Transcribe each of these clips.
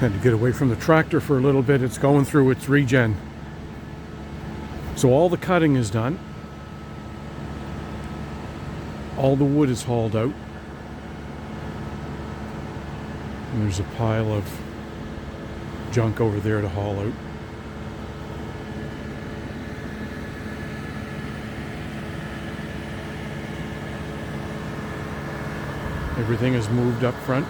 Had to get away from the tractor for a little bit. It's going through its regen. So all the cutting is done. All the wood is hauled out. And there's a pile of junk over there to haul out. Everything is moved up front.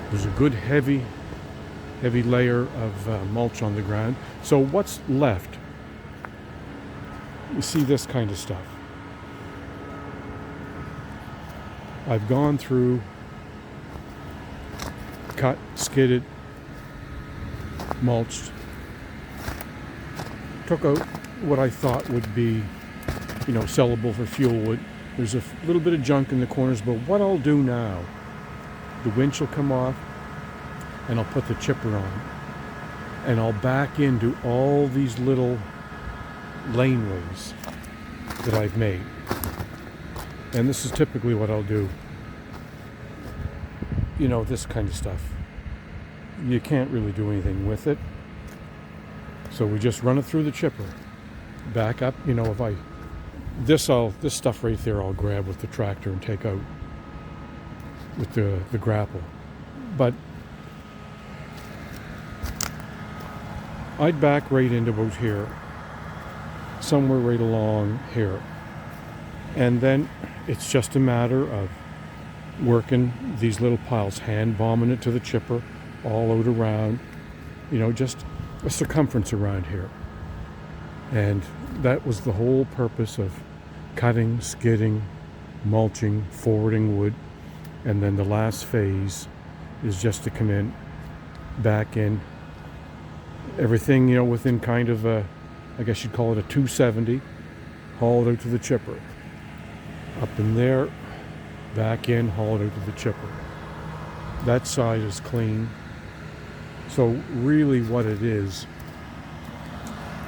There's a good heavy layer of mulch on the ground. So what's left? You see this kind of stuff. I've gone through, cut, skidded, mulched, took out what I thought would be, sellable for fuel wood. There's a little bit of junk in the corners, but what I'll do now, the winch will come off and I'll put the chipper on and I'll back into all these little laneways that I've made. And this is typically what I'll do. This kind of stuff. You can't really do anything with it. So we just run it through the chipper. Back up, this stuff right there I'll grab with the tractor and take out with the grapple. But I'd back right into about here, somewhere right along here. And then it's just a matter of working these little piles, hand bombing it to the chipper, all out around, just a circumference around here. And that was the whole purpose of cutting, skidding, mulching, forwarding wood. And then the last phase is just to come in, back in, everything, within kind of a, I guess you'd call it a 270, haul it out to the chipper. Up in there, back in, haul it out to the chipper. That side is clean. So really what it is,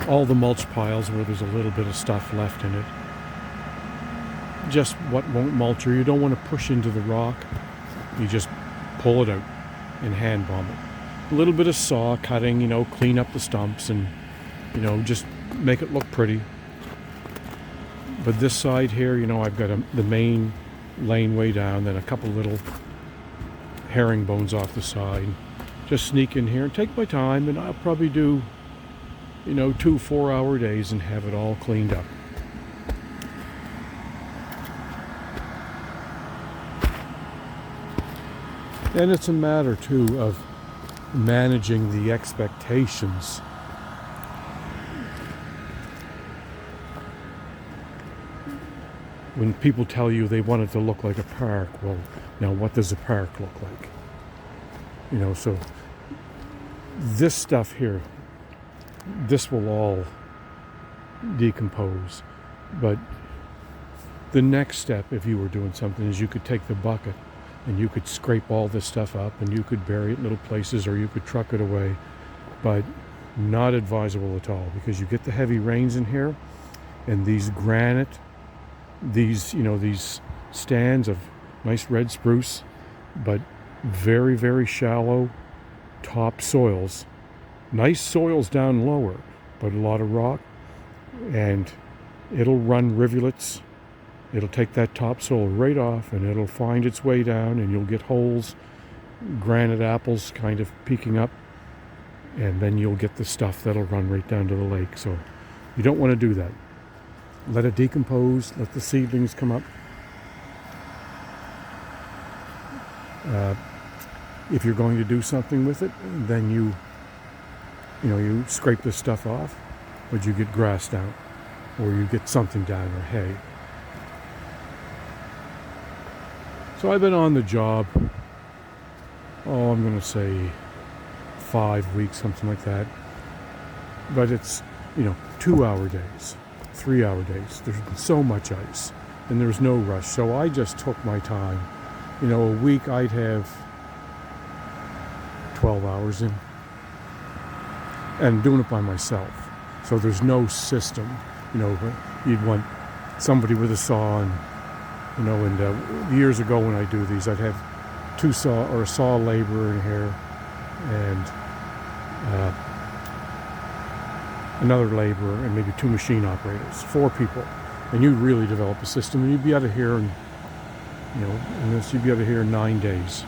all the mulch piles where there's a little bit of stuff left in it, just what won't mulch, or you don't want to push into the rock, you just pull it out and hand bomb it. A little bit of saw cutting, clean up the stumps and, just make it look pretty. But this side here, I've got the main laneway down, then a couple little herringbones off the side. Just sneak in here and take my time, and I'll probably do, 2 4-hour days and have it all cleaned up. And it's a matter, too, of managing the expectations. When people tell you they want it to look like a park, well, now what does a park look like? So this stuff here, this will all decompose. But the next step, if you were doing something, is you could take the bucket and you could scrape all this stuff up and you could bury it in little places, or you could truck it away. But not advisable at all, because you get the heavy rains in here, and these granite, these stands of nice red spruce, but very, very shallow top soils. Nice soils down lower, but a lot of rock, and it'll run rivulets. It'll take that topsoil right off, and it'll find its way down, and you'll get holes, granite apples kind of peeking up, and then you'll get the stuff that'll run right down to the lake. So you don't want to do that. Let it decompose, let the seedlings come up. If you're going to do something with it, then you scrape this stuff off, but you get grass down, or you get something down, or hay. So I've been on the job, I'm going to say 5 weeks, something like that. But it's, 2-hour days, 3-hour days. There's been so much ice, and there's no rush. So I just took my time. A week I'd have 12 hours in, and doing it by myself. So there's no system. You'd want somebody with a saw and You know, and years ago when I do these, I'd have a saw laborer in here, and another laborer, and maybe 2 machine operators, 4 people, and you really develop a system, and you'd be out of here, and you'd be out of here in 9 days.